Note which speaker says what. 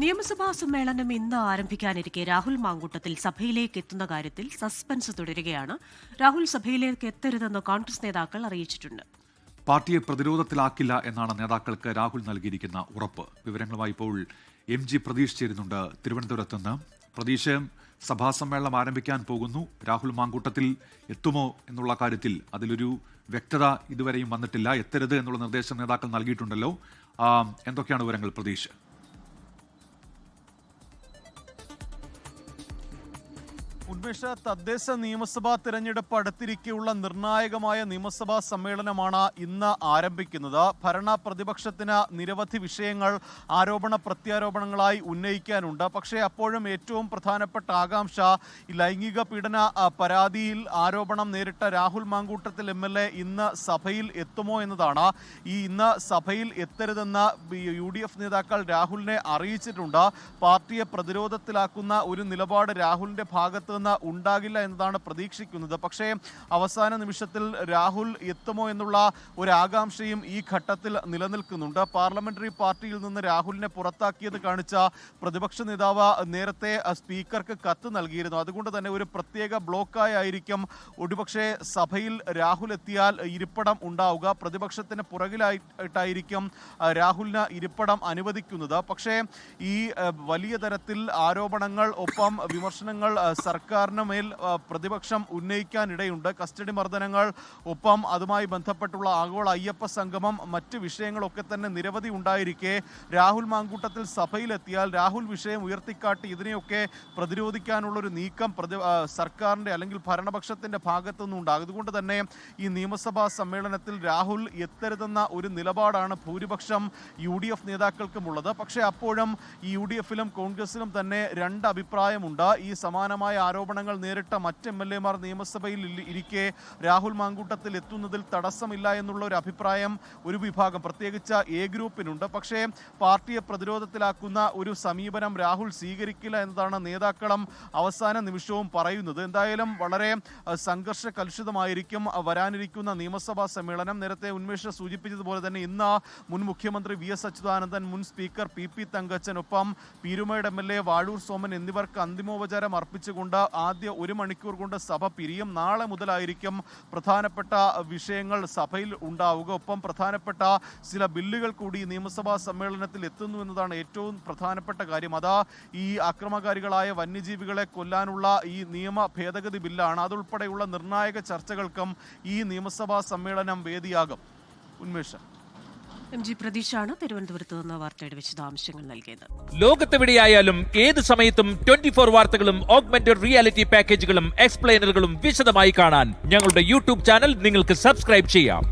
Speaker 1: നിയമസഭാ സമ്മേളനം ഇന്ന് ആരംഭിക്കാനിരിക്കെ രാഹുൽ മാങ്കൂട്ടത്തിൽ സഭയിലേക്ക് എത്തുന്ന കാര്യത്തിൽ സസ്പെൻസ് തുടരുകയാണ്. രാഹുൽ സഭയിലേക്ക് എത്തരുതെന്ന് കോൺഗ്രസ് നേതാക്കൾ അറിയിച്ചിട്ടുണ്ട്.
Speaker 2: പാർട്ടിയെ പ്രതിരോധത്തിലാക്കില്ല എന്നാണ് നേതാക്കൾക്ക് രാഹുൽ നൽകിയിരിക്കുന്ന ഉറപ്പ്. വിവരങ്ങളുമായി ഇപ്പോൾ MG പ്രതീഷ് ചേരുന്നുണ്ട് തിരുവനന്തപുരത്ത് നിന്ന്. പ്രതീഷ്, സഭാ സമ്മേളനം ആരംഭിക്കാൻ പോകുന്നു. രാഹുൽ മാങ്കൂട്ടത്തിൽ എത്തുമോ എന്നുള്ള കാര്യത്തിൽ അതിലൊരു വ്യക്തത ഇതുവരെയും വന്നിട്ടില്ല. എത്തരുത് എന്നുള്ള നിർദ്ദേശം നേതാക്കൾ നൽകിയിട്ടുണ്ടല്ലോ. എന്തൊക്കെയാണ് വിവരങ്ങൾ പ്രതീഷ്?
Speaker 3: ഉന്മേഷ, തദ്ദേശ നിയമസഭാ തെരഞ്ഞെടുപ്പ് അടുത്തിരിക്കെയുള്ള നിർണായകമായ നിയമസഭാ സമ്മേളനമാണ് ഇന്ന് ആരംഭിക്കുന്നത്. ഭരണ പ്രതിപക്ഷത്തിന് നിരവധി വിഷയങ്ങൾ ആരോപണ പ്രത്യാരോപണങ്ങളായി ഉന്നയിക്കാനുണ്ട്. പക്ഷേ അപ്പോഴും ഏറ്റവും പ്രധാനപ്പെട്ട ആകാംക്ഷ ലൈംഗിക പീഡന പരാതിയിൽ ആരോപണം നേരിട്ട രാഹുൽ മാങ്കൂട്ടത്തിൽ MLA ഇന്ന് സഭയിൽ എത്തുമോ എന്നതാണ്. ഇന്ന് സഭയിൽ എത്തരുതെന്ന് UDF നേതാക്കൾ രാഹുലിനെ അറിയിച്ചിട്ടുണ്ട്. പാർട്ടിയെ പ്രതിരോധത്തിലാക്കുന്ന ഒരു നിലപാട് രാഹുലിന്റെ ഭാഗത്ത് ഉണ്ടാകില്ല എന്നതാണ് പ്രതീക്ഷിക്കുന്നത്. പക്ഷേ അവസാന നിമിഷത്തിൽ രാഹുൽ എത്തുമോ എന്നുള്ള ഒരു ആകാംക്ഷയും ഈ ഘട്ടത്തിൽ നിലനിൽക്കുന്നുണ്ട്. പാർലമെന്ററി പാർട്ടിയിൽ നിന്ന് രാഹുലിനെ പുറത്താക്കിയത് കാണിച്ച പ്രതിപക്ഷ നേതാവ് നേരത്തെ സ്പീക്കർക്ക് കത്ത് നൽകിയിരുന്നു. അതുകൊണ്ട് തന്നെ ഒരു പ്രത്യേക ബ്ലോക്കായിരിക്കും ഒരുപക്ഷെ സഭയിൽ രാഹുൽ എത്തിയാൽ ഇരിപ്പിടം ഉണ്ടാവുക. പ്രതിപക്ഷത്തിന് പുറകിലായിട്ടായിരിക്കും രാഹുലിന് ഇരിപ്പിടം അനുവദിക്കുന്നത്. പക്ഷേ ഈ വലിയ തരത്തിൽ ആരോപണങ്ങൾ ഒപ്പം വിമർശനങ്ങൾ സർക്കാരിന് മേൽ പ്രതിപക്ഷം ഉന്നയിക്കാനിടയുണ്ട്. കസ്റ്റഡി മർദ്ദനങ്ങൾ, ഒപ്പം അതുമായി ബന്ധപ്പെട്ടുള്ള ആഗോള അയ്യപ്പ സംഗമം, മറ്റ് വിഷയങ്ങളൊക്കെ തന്നെ നിരവധി ഉണ്ടായിരിക്കെ രാഹുൽ മാങ്കൂട്ടത്തിൽ സഭയിലെത്തിയാൽ രാഹുൽ വിഷയം ഉയർത്തിക്കാട്ടി ഇതിനെയൊക്കെ പ്രതിരോധിക്കാനുള്ളൊരു നീക്കം സർക്കാരിൻ്റെ അല്ലെങ്കിൽ ഭരണപക്ഷത്തിൻ്റെ ഭാഗത്തുനിന്നുണ്ടാകും. അതുകൊണ്ട് തന്നെ ഈ നിയമസഭാ സമ്മേളനത്തിൽ രാഹുൽ എത്തരുതെന്ന ഒരു നിലപാടാണ് ഭൂരിപക്ഷം UDF നേതാക്കൾക്കുമുള്ളത്. പക്ഷേ അപ്പോഴും ഈ UDFിലും കോൺഗ്രസിലും തന്നെ രണ്ട് അഭിപ്രായമുണ്ട്. ഈ സമാനമായ ആരോപണങ്ങൾ നേരിട്ട മറ്റ് MLA മാർ നിയമസഭയിൽ ഇരിക്കെ രാഹുൽ മാങ്കൂട്ടത്തിൽ എത്തുന്നതിൽ തടസ്സമില്ല എന്നുള്ള ഒരു അഭിപ്രായം ഒരു വിഭാഗം, പ്രത്യേകിച്ച് A ഗ്രൂപ്പിനുണ്ട്. പക്ഷേ പാർട്ടിയെ പ്രതിരോധത്തിലാക്കുന്ന ഒരു സമീപനം രാഹുൽ സ്വീകരിക്കില്ല എന്നതാണ് നേതാക്കളും അവസാന നിമിഷവും പറയുന്നത്. എന്തായാലും വളരെ സംഘർഷ കലുഷിതമായിരിക്കും വരാനിരിക്കുന്ന നിയമസഭാ സമ്മേളനം. നേരത്തെ ഉന്മേഷ സൂചിപ്പിച്ചതുപോലെ തന്നെ ഇന്ന് മുൻ മുഖ്യമന്ത്രി VS അച്യുതാനന്ദൻ, മുൻ സ്പീക്കർ PP തങ്കച്ചൻ, ഒപ്പം പീരുമേട് MLA വാഴൂർ സോമൻ എന്നിവർക്ക് അന്തിമോപചാരം അർപ്പിച്ചുകൊണ്ട് ആദ്യ 1 മണിക്കൂർ കൊണ്ട് സഭ പിരിയും. നാളെ മുതലായിരിക്കും പ്രധാനപ്പെട്ട വിഷയങ്ങൾ സഭയിൽ ഉണ്ടാവുക. ഒപ്പം പ്രധാനപ്പെട്ട ചില ബില്ലുകൾ കൂടി നിയമസഭാ സമ്മേളനത്തിൽ എത്തുന്നു എന്നതാണ് ഏറ്റവും പ്രധാനപ്പെട്ട കാര്യം. അതാ ഈ അക്രമകാരികളായ വന്യജീവികളെ കൊല്ലാനുള്ള ഈ നിയമ ഭേദഗതി ബില്ലാണ്. അതുൾപ്പെടെയുള്ള നിർണായക ചർച്ചകൾക്കും ഈ നിയമസഭാ സമ്മേളനം വേദിയാകും. ഉന്മേഷം.
Speaker 1: MG പ്രതീഷാണ് തിരുവനന്തപുരത്ത് നിന്ന് വാർത്തയുടെ വിശദാംശങ്ങൾ നൽകിയത്.
Speaker 4: ലോകത്തെവിടെയായാലും ഏത് സമയത്തും 24 വാർത്തകളും ഓഗ്മെന്റഡ് റിയാലിറ്റി പാക്കേജുകളും എക്സ്പ്ലെയിനറുകളും വിശദമായി കാണാൻ ഞങ്ങളുടെ YouTube ചാനൽ നിങ്ങൾക്ക് സബ്സ്ക്രൈബ് ചെയ്യാം.